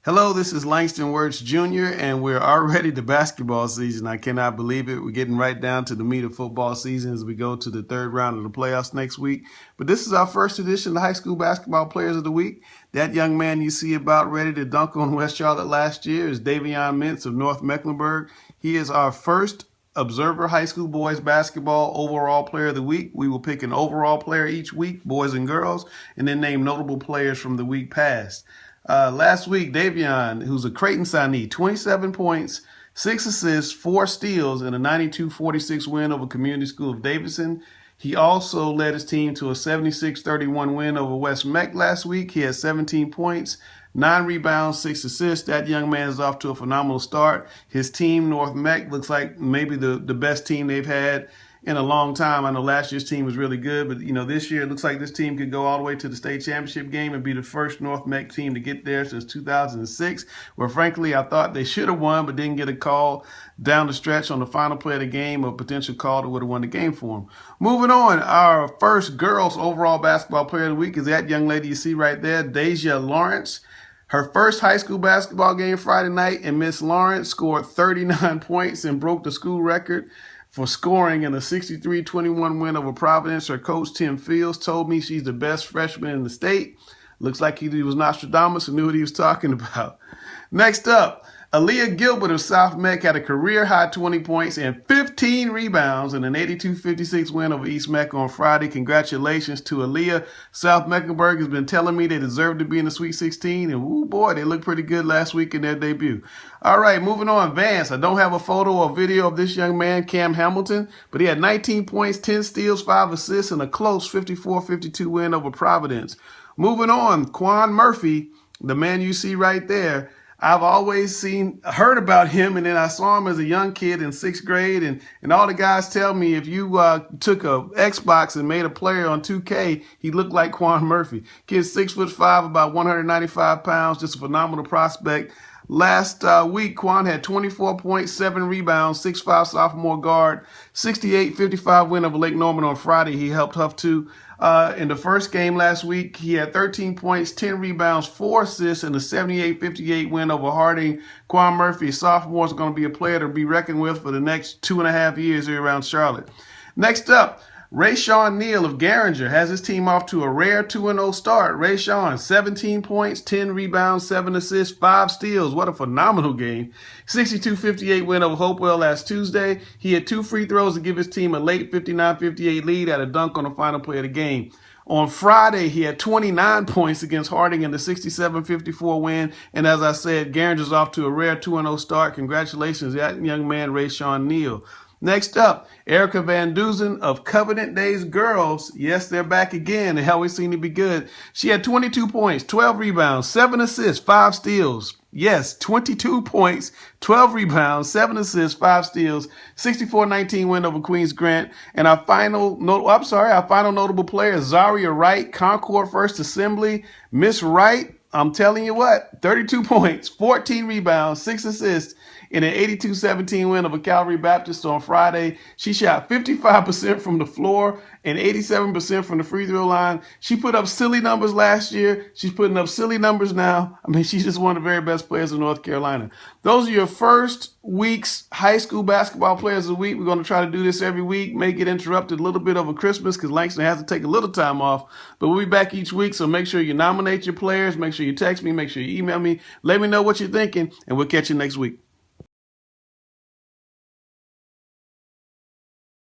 Hello, this is Langston Wirtz Jr., and we're already to basketball season. I cannot believe it. We're getting right down to the meat of football season as we go to the third round of the playoffs next week. But this is our first edition of the High School Basketball Players of the Week. That young man you see about ready to dunk on West Charlotte last year is Davion Mintz of North Mecklenburg. He is our first Observer High School Boys Basketball Overall Player of the Week. We will pick an overall player each week, boys and girls, and then name notable players from the week past. Last week, Davion, who's a Creighton signee, 27 points, 6 assists, 4 steals, in a 92-46 win over Community School of Davidson. He also led his team to a 76-31 win over West Meck last week. He had 17 points, 9 rebounds, 6 assists. That young man is off to a phenomenal start. His team, North Meck, looks like maybe the best team they've had in a long time. I know last year's team was really good, but this year it looks like this team could go all the way to the state championship game and be the first North Meck team to get there since 2006, where frankly I thought they should have won but didn't get a call down the stretch on the final play of the game, a potential call that would have won the game for them. Moving on, our first girls overall basketball player of the week is that young lady you see right there, Deja Lawrence. Her first high school basketball game Friday night, and Miss Lawrence scored 39 points and broke the school record for scoring in a 63-21 win over Providence. Her coach, Tim Fields, told me she's the best freshman in the state. Looks like he was Nostradamus and knew what he was talking about. Next up, Aaliyah Gilbert of South Meck had a career-high 20 points and 15 rebounds in an 82-56 win over East Meck on Friday. Congratulations to Aaliyah. South Mecklenburg has been telling me they deserve to be in the Sweet 16, and oh boy, they looked pretty good last week in their debut. All right, moving on, Vance. I don't have a photo or video of this young man, Cam Hamilton, but he had 19 points, 10 steals, 5 assists, and a close 54-52 win over Providence. Moving on, Quan Murphy, the man you see right there. I've always heard about him, and then I saw him as a young kid in 6th grade, and all the guys tell me if you took a Xbox and made a player on 2K, he looked like Quan Murphy. Kid's 6'5", about 195 pounds, just a phenomenal prospect. Last week, Quan had 24 points, 7 rebounds, 6'5" sophomore guard, 68-55 win over Lake Norman on Friday. He helped Huff too. In the first game last week, he had 13 points, 10 rebounds, 4 assists, and a 78-58 win over Harding. Quan Murphy, sophomore, is going to be a player to be reckoned with for the next 2.5 years here around Charlotte. Next up, Rayshawn Neal of Garinger has his team off to a rare 2-0 start. Rayshawn, 17 points, 10 rebounds, 7 assists, 5 steals. What a phenomenal game. 62-58 win over Hopewell last Tuesday. He had 2 free throws to give his team a late 59-58 lead at a dunk on the final play of the game. On Friday, he had 29 points against Harding in the 67-54 win. And as I said, Garinger's off to a rare 2-0 start. Congratulations, that young man, Rayshawn Neal. Next up, Erica Van Duzen of Covenant Days Girls. Yes, they're back again. They always seem to be good. She had 22 points, 12 rebounds, 7 assists, 5 steals. Yes, 22 points, 12 rebounds, 7 assists, 5 steals, 64-19 win over Queens Grant. And our final notable player, Zaria Wright, Concord First Assembly. Miss Wright, I'm telling you what, 32 points, 14 rebounds, 6 assists in an 82-17 win over Calvary Baptist on Friday. She shot 55% from the floor and 87% from the free throw line. She put up silly numbers last year. She's putting up silly numbers now. I mean, she's just one of the very best players in North Carolina. Those are your first week's high school basketball players of the week. We're going to try to do this every week, may get interrupted a little bit over Christmas because Langston has to take a little time off. But we'll be back each week, so make sure you nominate your players. Make sure you text me. Make sure you email me. Let me know what you're thinking, and we'll catch you next week.